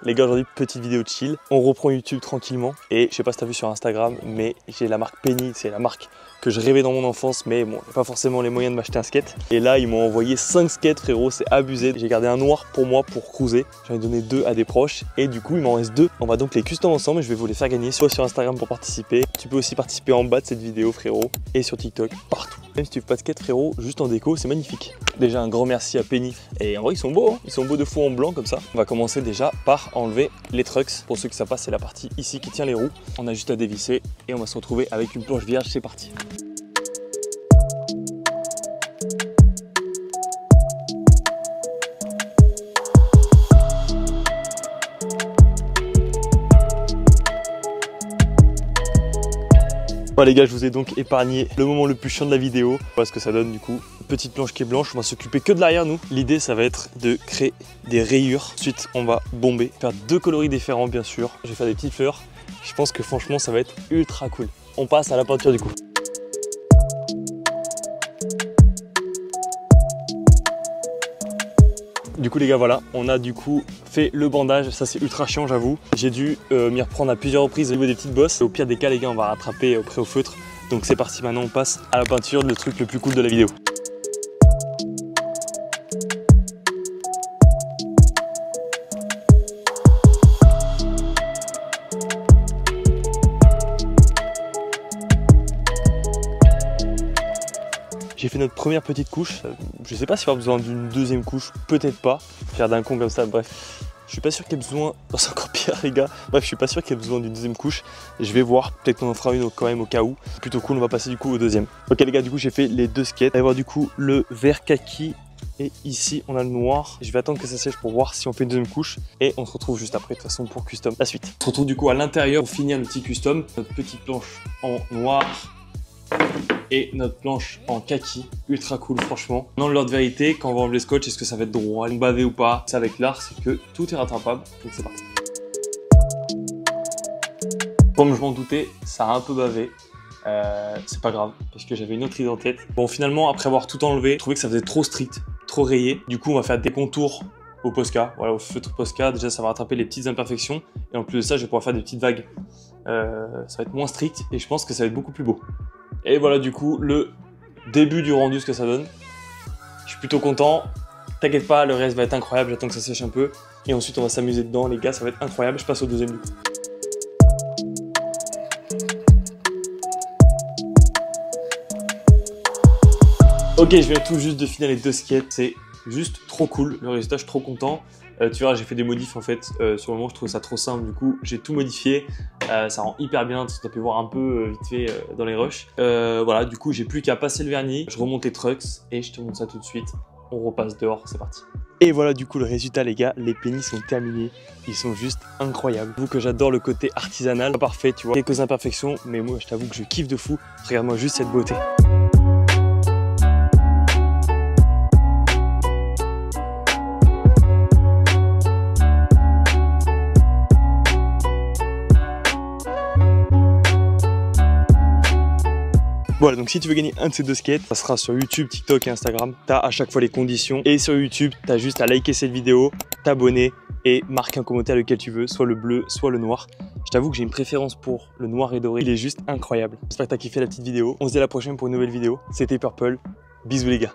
Les gars, aujourd'hui, petite vidéo de chill. On reprend YouTube tranquillement. Et je sais pas si t'as vu sur Instagram, mais j'ai la marque Penny. C'est la marque que je rêvais dans mon enfance, mais bon, j'ai pas forcément les moyens de m'acheter un skate. Et là, ils m'ont envoyé 5 skates, frérot, c'est abusé. J'ai gardé un noir pour moi pour cruiser. J'en ai donné 2 à des proches. Et du coup, il m'en reste 2. On va donc les custom ensemble et je vais vous les faire gagner soit sur Instagram pour participer. Tu peux aussi participer en bas de cette vidéo, frérot. Et sur TikTok, partout. Même si tu veux pas de skate, frérot, juste en déco, c'est magnifique. Déjà, un grand merci à Penny. Et en vrai, ils sont beaux, hein. Ils sont beaux de fou en blanc comme ça. On va commencer déjà par enlever les trucks. Pour ceux qui savent pas, c'est la partie ici qui tient les roues. On a juste à dévisser et on va se retrouver avec une planche vierge. C'est parti. Bon les gars, je vous ai donc épargné le moment le plus chiant de la vidéo. Voilà ce que ça donne du coup. Petite planche qui est blanche, on va s'occuper que de l'arrière nous. L'idée ça va être de créer des rayures. Ensuite on va bomber, faire 2 coloris différents bien sûr. Je vais faire des petites fleurs. Je pense que franchement ça va être ultra cool. On passe à la peinture du coup. Du coup les gars voilà, on a du coup fait le bandage, ça c'est ultra chiant j'avoue. J'ai dû m'y reprendre à plusieurs reprises au niveau des petites bosses. Au pire des cas les gars on va rattraper près au feutre. Donc c'est parti, maintenant on passe à la peinture, le truc le plus cool de la vidéo. J'ai fait notre première petite couche. Je sais pas s'il va y avoir besoin d'une deuxième couche, peut-être pas. Faire d'un con comme ça, bref. Je suis pas sûr qu'il y ait besoin. Oh, c'est encore pire, les gars. Bref, je suis pas sûr qu'il y ait besoin d'une deuxième couche. Je vais voir. Peut-être qu'on en fera une quand même au cas où. C'est plutôt cool. On va passer du coup au deuxième. Ok, les gars, du coup, j'ai fait les 2 skates. On va voir du coup le vert kaki. Et ici, on a le noir. Je vais attendre que ça sèche pour voir si on fait une deuxième couche. Et on se retrouve juste après, de toute façon, pour custom la suite. On se retrouve du coup à l'intérieur pour finir le petit custom. Notre petite planche en noir. Et notre planche en kaki, ultra cool franchement. Dans l'ordre de vérité, quand on va enlever le scotch, est-ce que ça va être droit, bavé ou pas? C'est avec l'art, c'est que tout est rattrapable, donc c'est parti. Comme je m'en doutais, ça a un peu bavé. C'est pas grave, parce que j'avais une autre idée en tête. Bon, finalement, après avoir tout enlevé, je trouvais que ça faisait trop strict, trop rayé. Du coup, on va faire des contours au Posca, voilà, au feutre Posca. Déjà, ça va rattraper les petites imperfections. Et en plus de ça, je vais pouvoir faire des petites vagues. Ça va être moins strict et je pense que ça va être beaucoup plus beau. Et voilà du coup le début du rendu, ce que ça donne. Je suis plutôt content. T'inquiète pas, le reste va être incroyable. J'attends que ça sèche un peu. Et ensuite on va s'amuser dedans les gars, ça va être incroyable. Je passe au deuxième du coup. Ok, je viens tout juste de finir les 2 skates. C'est juste trop cool. Le résultat, je suis trop content. Tu vois, j'ai fait des modifs en fait. Sur le moment, je trouvais ça trop simple. Du coup, j'ai tout modifié. Ça rend hyper bien. Tu as pu voir un peu vite fait dans les rushs. Voilà, du coup, j'ai plus qu'à passer le vernis. Je remonte les trucks et je te montre ça tout de suite. On repasse dehors, c'est parti. Et voilà du coup le résultat les gars, les Penny sont terminés. Ils sont juste incroyables. J'avoue que j'adore le côté artisanal. Pas parfait, tu vois. Quelques imperfections, mais moi je t'avoue que je kiffe de fou. Regarde-moi juste cette beauté. Voilà, donc si tu veux gagner un de ces 2 skates, ça sera sur YouTube, TikTok et Instagram. Tu as à chaque fois les conditions. Et sur YouTube, tu as juste à liker cette vidéo, t'abonner et marquer un commentaire lequel tu veux, soit le bleu, soit le noir. Je t'avoue que j'ai une préférence pour le noir et doré. Il est juste incroyable. J'espère que tu as kiffé la petite vidéo. On se dit à la prochaine pour une nouvelle vidéo. C'était Purple. Bisous les gars.